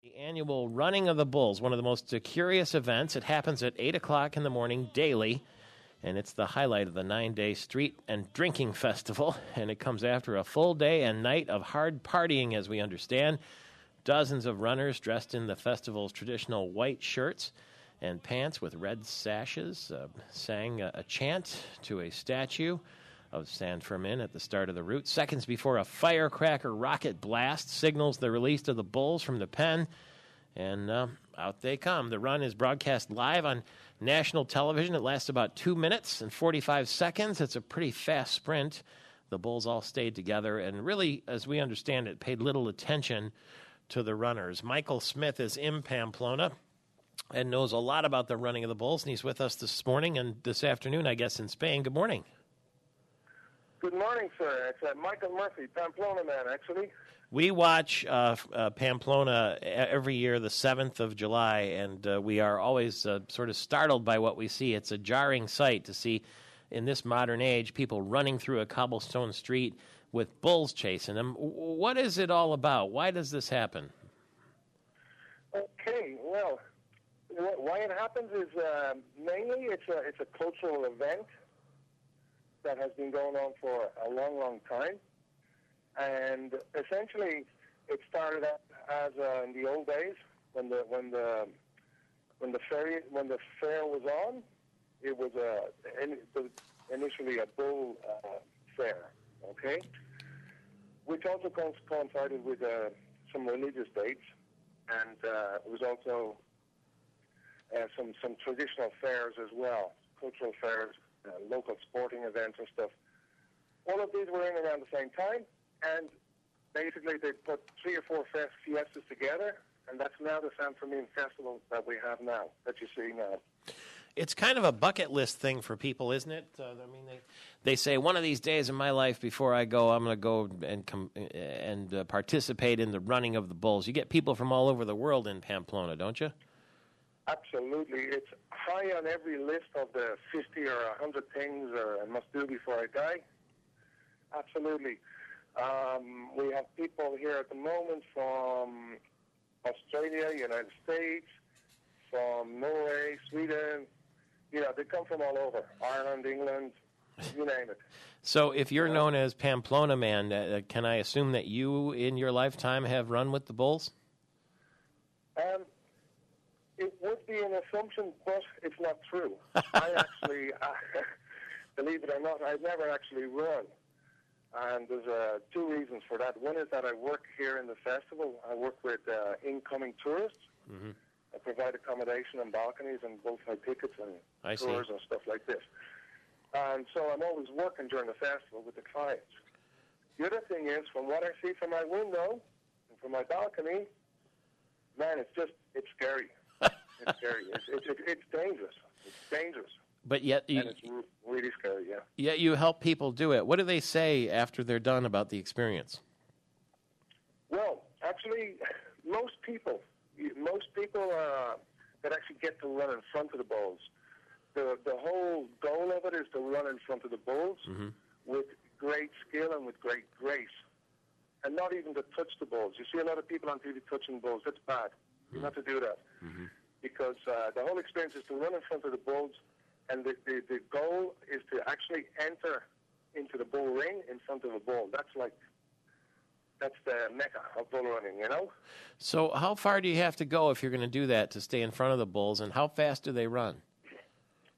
The annual Running of the Bulls, one of the most curious events. It happens at 8 o'clock in the morning daily, and it's the highlight of the 9-day street and drinking festival, and it comes after a full day and night of hard partying, as we understand. Dozens of runners dressed in the festival's traditional white shirts and pants with red sashes sang a chant to a statue of San Fermin at the start of the route. Seconds before a firecracker rocket blast signals the release of the Bulls from the pen, and out they come. The run is broadcast live on national television. It lasts about 2 minutes and 45 seconds. It's a pretty fast sprint. The Bulls all stayed together and really, as we understand it, paid little attention to the runners. Michael Smith is in Pamplona and knows a lot about the running of the Bulls, and he's with us this morning and this afternoon, I guess, in Spain. Good morning. Good morning, sir. It's Michael Murphy, Pamplona Man, actually. We watch Pamplona every year, the 7th of July, and we are always sort of startled by what we see. It's a jarring sight to see, in this modern age, people running through a cobblestone street with bulls chasing them. What is it all about? Why does this happen? Okay, well, why it happens is mainly it's a cultural event that has been going on for a long, long time, and essentially it started out as in the old days when the fair was on. It was initially a bull fair, okay, which also coincided with some religious dates, and it was also some traditional fairs as well, cultural fairs. Local sporting events and stuff. All of these were in around the same time, and basically they put 3 or 4 fiestas together, and that's now the San Fermin Festival that we have now, that you see now. It's kind of a bucket list thing for people, isn't it? They say, one of these days in my life before I go, I'm going to go and participate in the running of the Bulls. You get people from all over the world in Pamplona, don't you? Absolutely. It's high on every list of the 50 or 100 things I must do before I die. Absolutely. We have people here at the moment from Australia, United States, from Norway, Sweden. They come from all over. Ireland, England, you name it. So if you're known as Pamplona Man, can I assume that you, in your lifetime, have run with the Bulls? It would be an assumption, but it's not true. I actually, believe it or not, I've never actually run. And there's 2 reasons for that. One is that I work here in the festival. I work with incoming tourists. Mm-hmm. I provide accommodation and balconies and both my tickets and tours and stuff like this. And so I'm always working during the festival with the clients. The other thing is, from what I see from my window and from my balcony, man, it's scary. It's scary. It's dangerous. It's dangerous. But yet, and it's really scary. Yeah. Yet you help people do it. What do they say after they're done about the experience? Well, actually, most people that actually get to run in front of the bulls. The whole goal of it is to run in front of the bulls with great skill and with great grace, and not even to touch the bulls. You see a lot of people on TV touching bulls. That's bad. You're not to do that. Mm-hmm. Because the whole experience is to run in front of the bulls, and the goal is to actually enter into the bull ring in front of a bull. That's the mecca of bull running, So how far do you have to go if you're going to do that to stay in front of the bulls, and how fast do they run?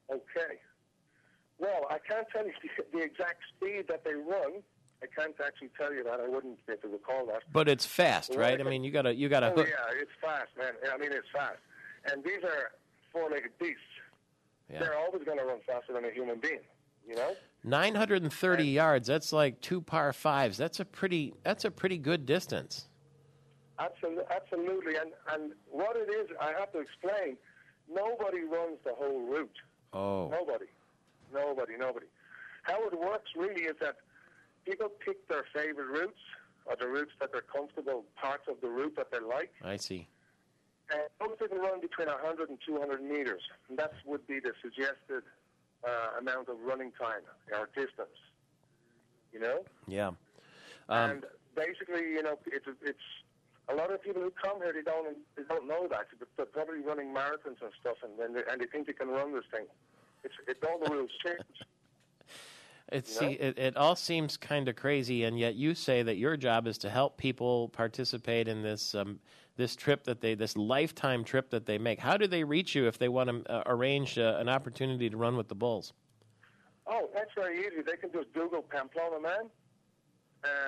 Okay. Well, I can't tell you the exact speed that they run. I can't actually tell you that. I wouldn't be able to recall that. But it's fast, right? I mean, you got to. Oh, yeah, it's fast, man. I mean, it's fast. And these are 4-legged beasts. Yeah. They're always going to run faster than a human being, 930 yards. That's like 2 par 5s. That's a pretty good distance. Absolutely. And what it is, I have to explain. Nobody runs the whole route. Oh. Nobody. How it works really is that people pick their favorite routes, or the routes that they're comfortable, parts of the route that they like. I see. And most people run between 100 and 200 meters. And that would be the suggested amount of running time or distance. Yeah. And basically, it's A lot of people who come here, they don't know that. But they're probably running marathons and stuff, and they think they can run this thing. All the rules change. It all seems kind of crazy, and yet you say that your job is to help people participate in this this trip this lifetime trip that they make. How do they reach you if they want to arrange an opportunity to run with the bulls? Oh, that's very easy. They can just Google Pamplona Man,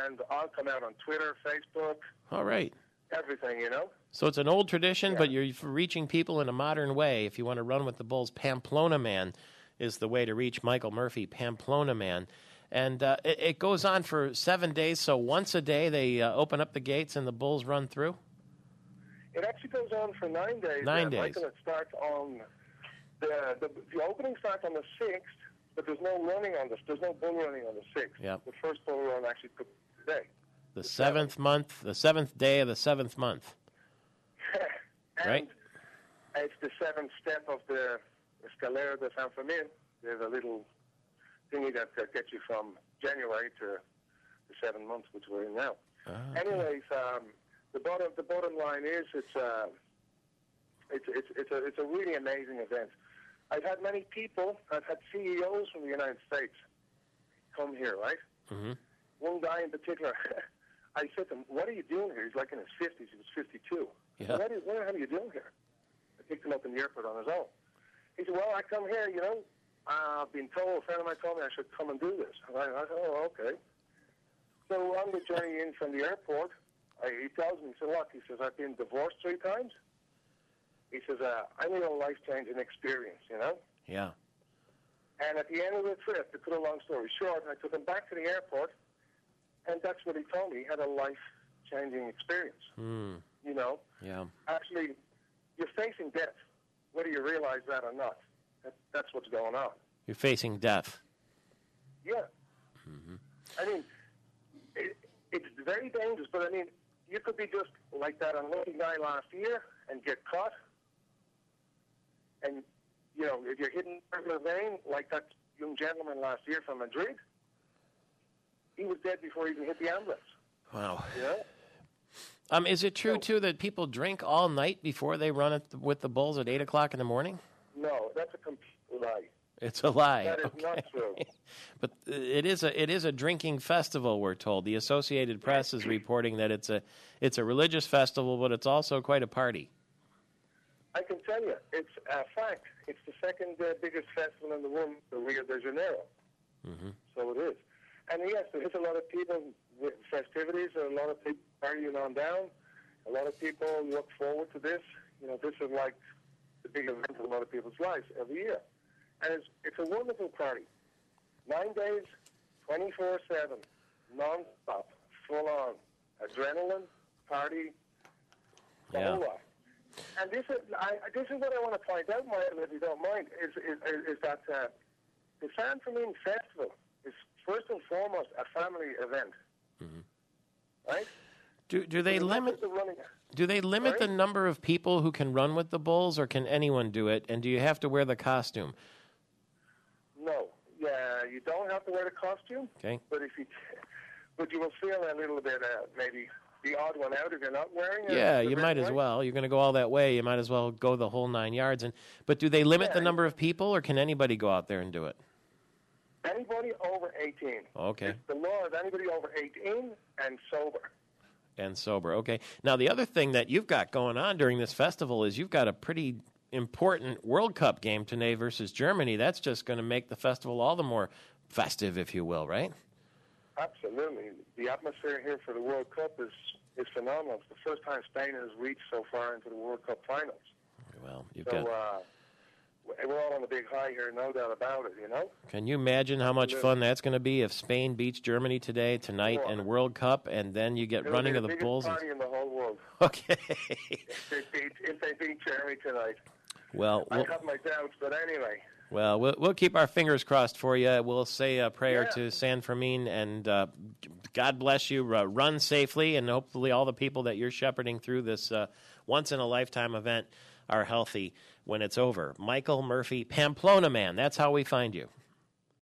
and I'll come out on Twitter, Facebook. All right. Everything, So it's an old tradition, but you're reaching people in a modern way. If you want to run with the bulls, Pamplona Man is the way to reach Michael Murphy, Pamplona Man. And it goes on for 7 days, so once a day they open up the gates and the bulls run through? It actually goes on for 9 days. 9 days. Michael, it starts on, the opening starts on the 6th, but there's no running on there's no bull running on the 6th. Yep. The first bull run actually took today. The 7th day of the 7th month. And right? It's the 7th step of the Escalera de San Fermin. There's a little thingy that gets you from January to the 7 months, which we're in now. Okay. Anyways, the bottom line is it's a really amazing event. I've had many people. I've had CEOs from the United States come here, right? Mm-hmm. One guy in particular, I said to him, "What are you doing here?" He's like in his 50s. He was 52. Yeah. What the hell are you doing here? I picked him up in the airport on his own. He said, "Well, I come here, I've been told, a friend of mine told me I should come and do this." And I said, "Oh, okay." So on the journey in from the airport, he tells me, he said, "Look," he says, "I've been divorced 3 times." He says, "I need a life-changing experience, Yeah. And at the end of the trip, to put a long story short, I took him back to the airport, and that's what he told me. He had a life-changing experience. Yeah. Actually, you're facing death, whether you realize that or not. That's what's going on. You're facing death. Yeah. Mm-hmm. I mean, it's very dangerous, but I mean, you could be just like that unlucky guy last year and get caught. And, if you're hitting the vein, like that young gentleman last year from Madrid, he was dead before he even hit the ambulance. Wow. You know? Is it true, too, that people drink all night before they run with the bulls at 8 o'clock in the morning? No, that's a complete lie. It's a lie. That is not true. But it is a drinking festival, we're told. The Associated Press is reporting that it's a religious festival, but it's also quite a party. I can tell you, it's a fact. It's the second biggest festival in the world, the Rio de Janeiro. Mm-hmm. So it is. And yes, there is a lot of people with festivities, a lot of people partying on down. A lot of people look forward to this. This is like the big event in a lot of people's lives every year. And it's a wonderful party. 9 days, 24/7, non-stop, full-on, adrenaline, party, the whole lot. And this is what I want to point out, Michael, if you don't mind, is that the San Fermin Festival is first and foremost a family event, right? Do they limit the number of people who can run with the bulls, or can anyone do it? And do you have to wear the costume? No, you don't have to wear the costume. Okay, but you will feel a little bit maybe the odd one out if you're not wearing it. Yeah, you might as well. You're going to go all that way. You might as well go the whole 9 yards. But do they limit the number of people, or can anybody go out there and do it? Anybody over 18. Okay. It's the law is anybody over 18 and sober. And sober, okay. Now, the other thing that you've got going on during this festival is you've got a pretty important World Cup game today versus Germany. That's just going to make the festival all the more festive, if you will, right? Absolutely. The atmosphere here for the World Cup is phenomenal. It's the first time Spain has reached so far into the World Cup finals. Well, we're all on a big high here, no doubt about it, Can you imagine how much fun that's going to be if Spain beats Germany tonight, in World Cup, and then you get running of the bulls? It'll be the biggest party in the whole world. Okay. if they beat Germany tonight. Well, I have my doubts, but anyway. Well, we'll keep our fingers crossed for you. We'll say a prayer to San Fermin, and God bless you. Run safely, and hopefully all the people that you're shepherding through this once-in-a-lifetime event are healthy when it's over. Michael Murphy, Pamplona Man. That's how we find you.